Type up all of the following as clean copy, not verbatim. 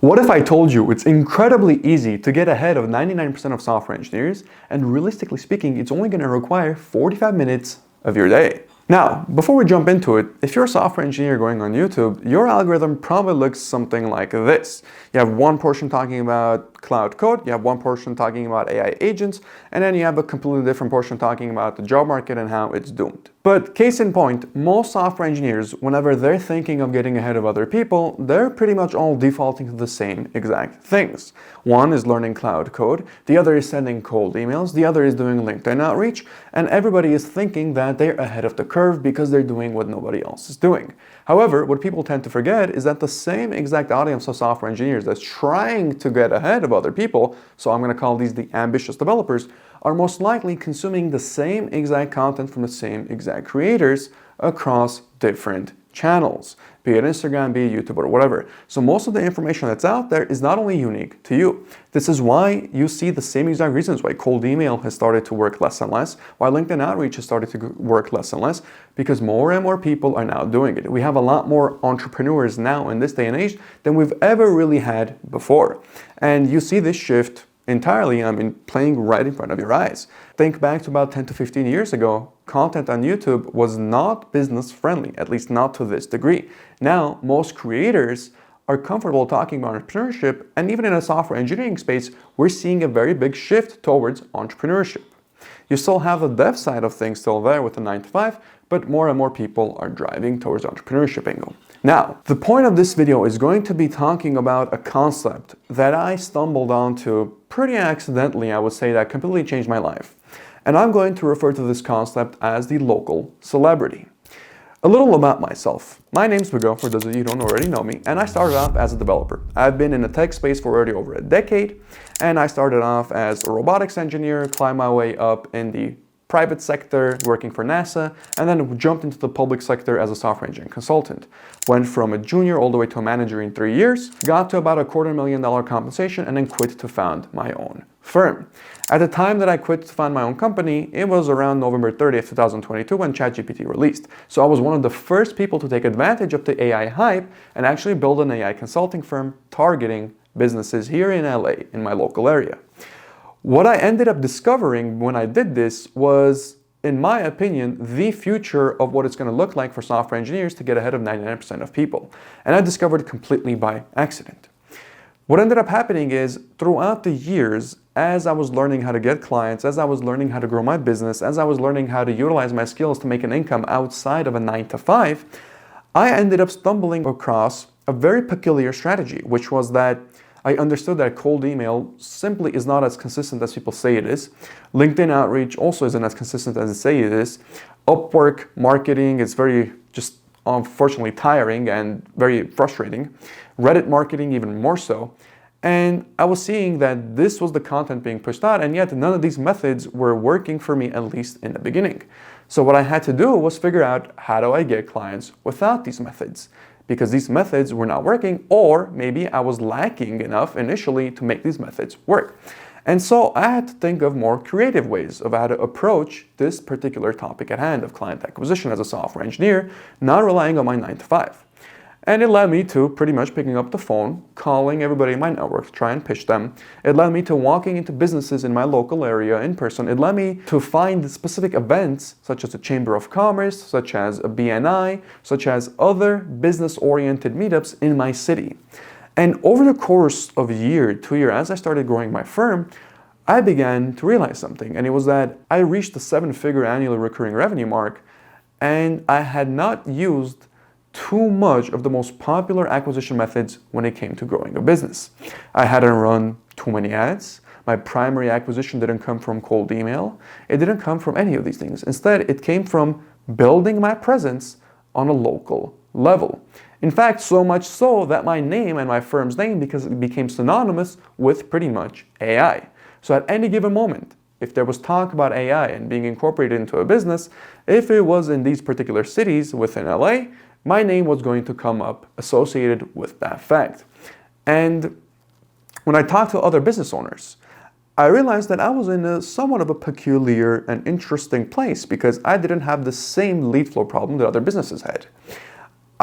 What if I told you it's incredibly easy to get ahead of 99% of software engineers, and realistically speaking, it's only going to require 45 minutes of your day? Now, before we jump into it, if you're a software engineer going on YouTube, your algorithm probably looks something like this. You have one portion talking about cloud code, you have one portion talking about AI agents, and then you have a completely different portion talking about the job market and how it's doomed. But case in point, most software engineers, whenever they're thinking of getting ahead of other people, they're pretty much all defaulting to the same exact things. One is learning cloud code, the other is sending cold emails, the other is doing LinkedIn outreach, and everybody is thinking that they're ahead of the curve because they're doing what nobody else is doing. However, what people tend to forget is that the same exact audience of software engineers that's trying to get ahead of other people, so I'm going to call these the ambitious developers, are most likely consuming the same exact content from the same exact creators across different channels, be it Instagram, be it YouTube, or whatever. So most of the information that's out there is not only unique to you. This is why you see the same exact reasons why cold email has started to work less and less, why LinkedIn outreach has started to work less and less, because more and more people are now doing it. We have a lot more entrepreneurs now in this day and age than we've ever really had before. And you see this shift entirely, playing right in front of your eyes. Think back to about 10 to 15 years ago, content on YouTube was not business friendly, at least not to this degree. Now, most creators are comfortable talking about entrepreneurship, and even in a software engineering space, we're seeing a very big shift towards entrepreneurship. You still have the dev side of things still there with the 9 to 5, but more and more people are driving towards the entrepreneurship angle. Now, the point of this video is going to be talking about a concept that I stumbled onto pretty accidentally, I would say, that completely changed my life. And I'm going to refer to this concept as the local celebrity. A little about myself. My name's Vigo, for those of you who don't already know me, and I started off as a developer. I've been in the tech space for already over a decade, and I started off as a robotics engineer, climbed my way up in the private sector working for NASA, and then jumped into the public sector as a software engineering consultant. Went from a junior all the way to a manager in 3 years, got to about $250,000 compensation, and then quit to found my own firm. At the time that I quit to found my own company, it was around November 30th, 2022 when ChatGPT released. So I was one of the first people to take advantage of the AI hype and actually build an AI consulting firm targeting businesses here in LA, in my local area. What I ended up discovering when I did this was, in my opinion, the future of what it's going to look like for software engineers to get ahead of 99% of people. And I discovered it completely by accident. What ended up happening is, throughout the years, as I was learning how to get clients, as I was learning how to grow my business, as I was learning how to utilize my skills to make an income outside of a 9 to 5, I ended up stumbling across a very peculiar strategy, which was that I understood that cold email simply is not as consistent as people say it is. LinkedIn outreach also isn't as consistent as they say it is. Upwork marketing is very just unfortunately tiring and very frustrating. Reddit marketing even more so. And I was seeing that this was the content being pushed out, and yet none of these methods were working for me, at least in the beginning. So what I had to do was figure out, how do I get clients without these methods? Because these methods were not working, or maybe I was lacking enough initially to make these methods work. And so I had to think of more creative ways of how to approach this particular topic at hand of client acquisition as a software engineer, not relying on my 9 to 5. And it led me to pretty much picking up the phone, calling everybody in my network to try and pitch them. It led me to walking into businesses in my local area in person. It led me to find specific events, such as a Chamber of Commerce, such as a BNI, such as other business-oriented meetups in my city. And over the course of a year, 2 years, as I started growing my firm, I began to realize something. And it was that I reached the 7-figure annual recurring revenue mark, and I had not used too much of the most popular acquisition methods when it came to growing a business. I hadn't run too many ads. My primary acquisition didn't come from cold email. It didn't come from any of these things. Instead, it came from building my presence on a local level. In fact, so much so that my name and my firm's name became synonymous with pretty much AI. So at any given moment, if there was talk about AI and being incorporated into a business, if it was in these particular cities within LA, my name was going to come up associated with that fact. And when I talked to other business owners, I realized that I was in a somewhat of a peculiar and interesting place because I didn't have the same lead flow problem that other businesses had.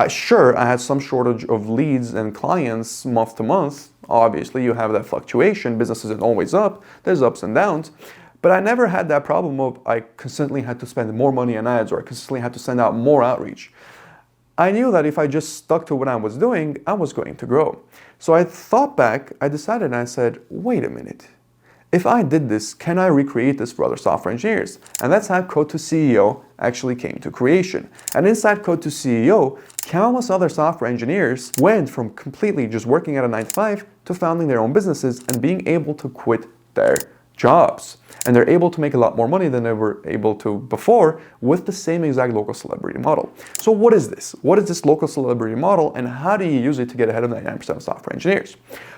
Sure, I had some shortage of leads and clients month to month. Obviously, you have that fluctuation. Business isn't always up. There's ups and downs. But I never had that problem of I consistently had to spend more money on ads or I consistently had to send out more outreach. I knew that if I just stuck to what I was doing, I was going to grow. So I thought back, I decided and I said, wait a minute. If I did this, can I recreate this for other software engineers? And that's how Code to CEO actually came to creation. And inside Code to CEO, countless other software engineers went from completely just working at a 9 to 5 to founding their own businesses and being able to quit their jobs. And they're able to make a lot more money than they were able to before with the same exact local celebrity model. So what is this? What is this local celebrity model and how do you use it to get ahead of 99% of software engineers?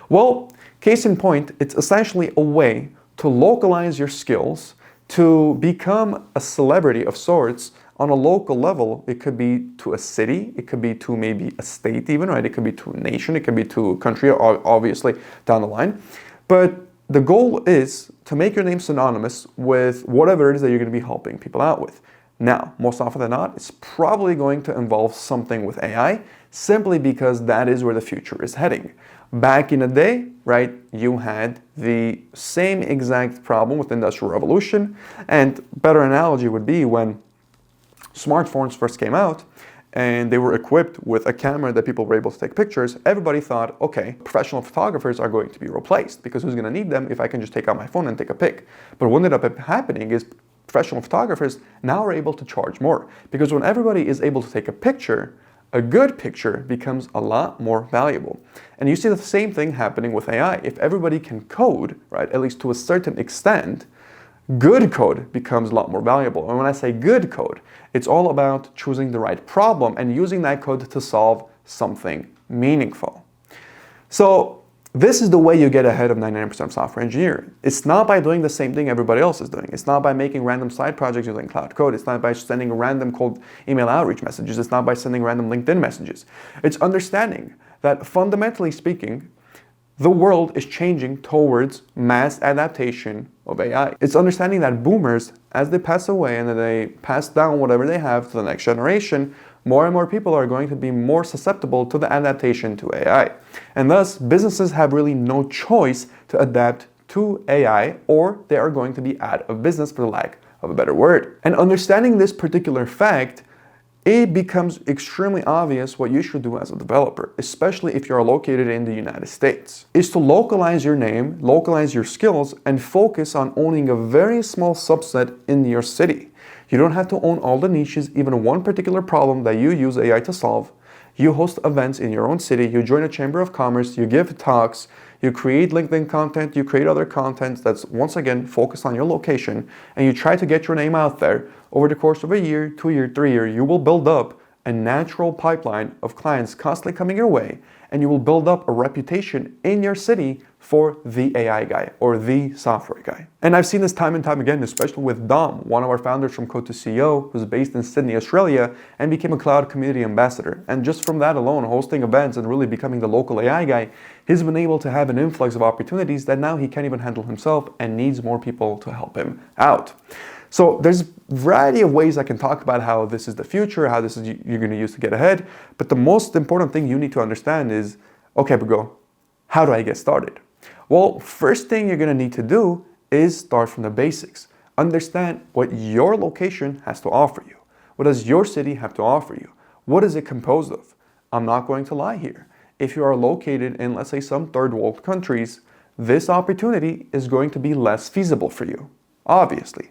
Well, case in point, it's essentially a way to localize your skills to become a celebrity of sorts on a local level. It could be to a city, it could be to maybe a state even, right? It could be to a nation, it could be to a country, obviously down the line. But the goal is to make your name synonymous with whatever it is that you're going to be helping people out with. Now, most often than not, it's probably going to involve something with AI, simply because that is where the future is heading. Back in the day, right, you had the same exact problem with the Industrial Revolution, and better analogy would be when smartphones first came out and they were equipped with a camera that people were able to take pictures. Everybody thought, okay, professional photographers are going to be replaced because who's going to need them if I can just take out my phone and take a pic? But what ended up happening is professional photographers now are able to charge more because when everybody is able to take a picture, a good picture becomes a lot more valuable. And you see the same thing happening with AI. If everybody can code, right, at least to a certain extent, good code becomes a lot more valuable. And when I say good code, it's all about choosing the right problem and using that code to solve something meaningful. So this is the way you get ahead of 99% of software engineering. It's not by doing the same thing everybody else is doing. It's not by making random side projects using cloud code. It's not by sending random cold email outreach messages. It's not by sending random LinkedIn messages. It's understanding that fundamentally speaking, the world is changing towards mass adaptation of AI. It's understanding that boomers, as they pass away and then they pass down whatever they have to the next generation, more and more people are going to be more susceptible to the adaptation to AI. And thus, businesses have really no choice to adapt to AI or they are going to be out of business for the lack of a better word. And understanding this particular fact, it becomes extremely obvious what you should do as a developer, especially if you're located in the United States, is to localize your name, localize your skills, and focus on owning a very small subset in your city. You don't have to own all the niches, even one particular problem that you use AI to solve. You host events in your own city, you join a chamber of commerce, you give talks, you create LinkedIn content, you create other content that's once again focused on your location, and you try to get your name out there. Over the course of a year, 2 year, 3 year, you will build up a natural pipeline of clients constantly coming your way, and you will build up a reputation in your city for the AI guy or the software guy. And I've seen this time and time again, especially with Dom, one of our founders from Code to CEO, who's based in Sydney, Australia, and became a cloud community ambassador. And just from that alone, hosting events and really becoming the local AI guy, he's been able to have an influx of opportunities that now he can't even handle himself and needs more people to help him out. So there's a variety of ways I can talk about how this is the future, how this is you're going to use to get ahead. But the most important thing you need to understand is, okay, Bago, how do I get started? Well, first thing you're going to need to do is start from the basics. Understand what your location has to offer you. What does your city have to offer you? What is it composed of? I'm not going to lie here. If you are located in, let's say, some third world countries, this opportunity is going to be less feasible for you, obviously.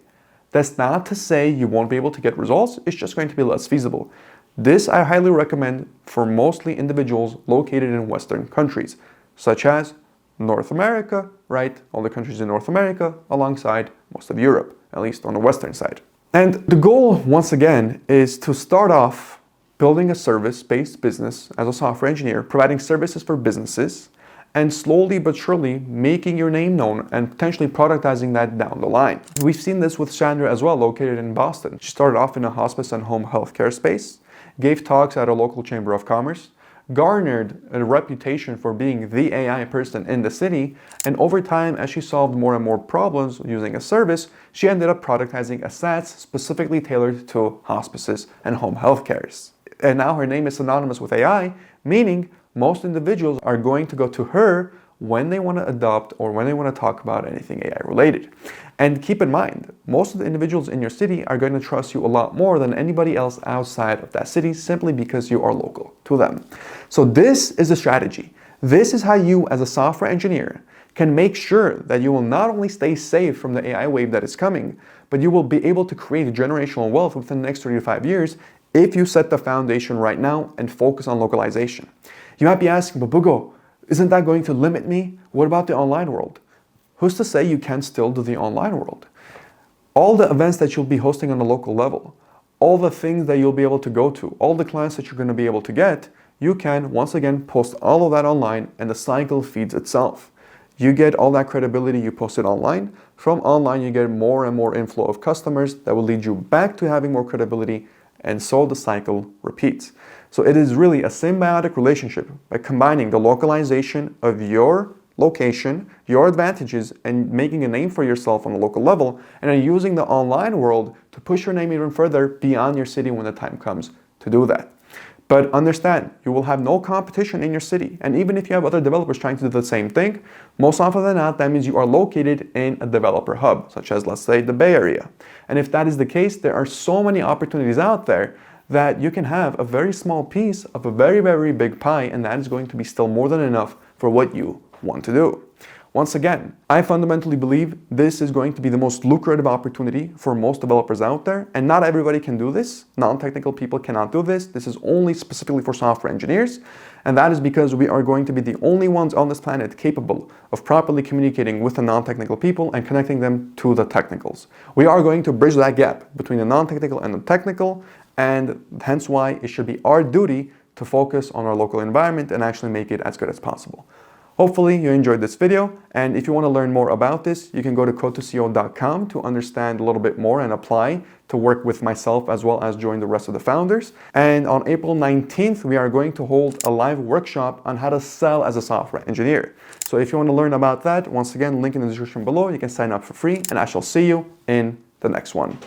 That's not to say you won't be able to get results, it's just going to be less feasible. This I highly recommend for mostly individuals located in Western countries, such as North America, right? All the countries in North America, alongside most of Europe, at least on the Western side. And the goal, once again, is to start off building a service-based business as a software engineer, providing services for businesses, and slowly but surely making your name known and potentially productizing that down the line. We've seen this with Chandra as well, located in Boston. She started off in a hospice and home healthcare space, gave talks at a local chamber of commerce, garnered a reputation for being the AI person in the city, and over time, as she solved more and more problems using a service, she ended up productizing a SaaS specifically tailored to hospices and home healthcares. And now her name is synonymous with AI, meaning most individuals are going to go to her when they want to adopt or when they want to talk about anything AI related. And keep in mind, most of the individuals in your city are going to trust you a lot more than anybody else outside of that city simply because you are local to them. So this is the strategy. This is how you, as a software engineer, can make sure that you will not only stay safe from the AI wave that is coming, but you will be able to create generational wealth within the next 3 to 5 years if you set the foundation right now and focus on localization. You might be asking, but Bugo, isn't that going to limit me? What about the online world? Who's to say you can still do the online world? All the events that you'll be hosting on a local level, all the things that you'll be able to go to, all the clients that you're going to be able to get, you can once again post all of that online and the cycle feeds itself. You get all that credibility, you post it online. From online, you get more and more inflow of customers that will lead you back to having more credibility, and so the cycle repeats. So it is really a symbiotic relationship by combining the localization of your location, your advantages, and making a name for yourself on a local level, and then using the online world to push your name even further beyond your city when the time comes to do that. But understand, you will have no competition in your city. And even if you have other developers trying to do the same thing, most often than not, that means you are located in a developer hub, such as, let's say, the Bay Area. And if that is the case, there are so many opportunities out there that you can have a very small piece of a very, very big pie, and that is going to be still more than enough for what you want to do. Once again, I fundamentally believe this is going to be the most lucrative opportunity for most developers out there, and not everybody can do this. Non-technical people cannot do this. This is only specifically for software engineers, and that is because we are going to be the only ones on this planet capable of properly communicating with the non-technical people and connecting them to the technicals. We are going to bridge that gap between the non-technical and the technical, and hence why it should be our duty to focus on our local environment and actually make it as good as possible. Hopefully you enjoyed this video, and if you want to learn more about this, you can go to code2co.com to understand a little bit more and apply to work with myself as well as join the rest of the founders. And on April 19th, we are going to hold a live workshop on how to sell as a software engineer. So if you want to learn about that, once again, link in the description below, you can sign up for free, and I shall see you in the next one.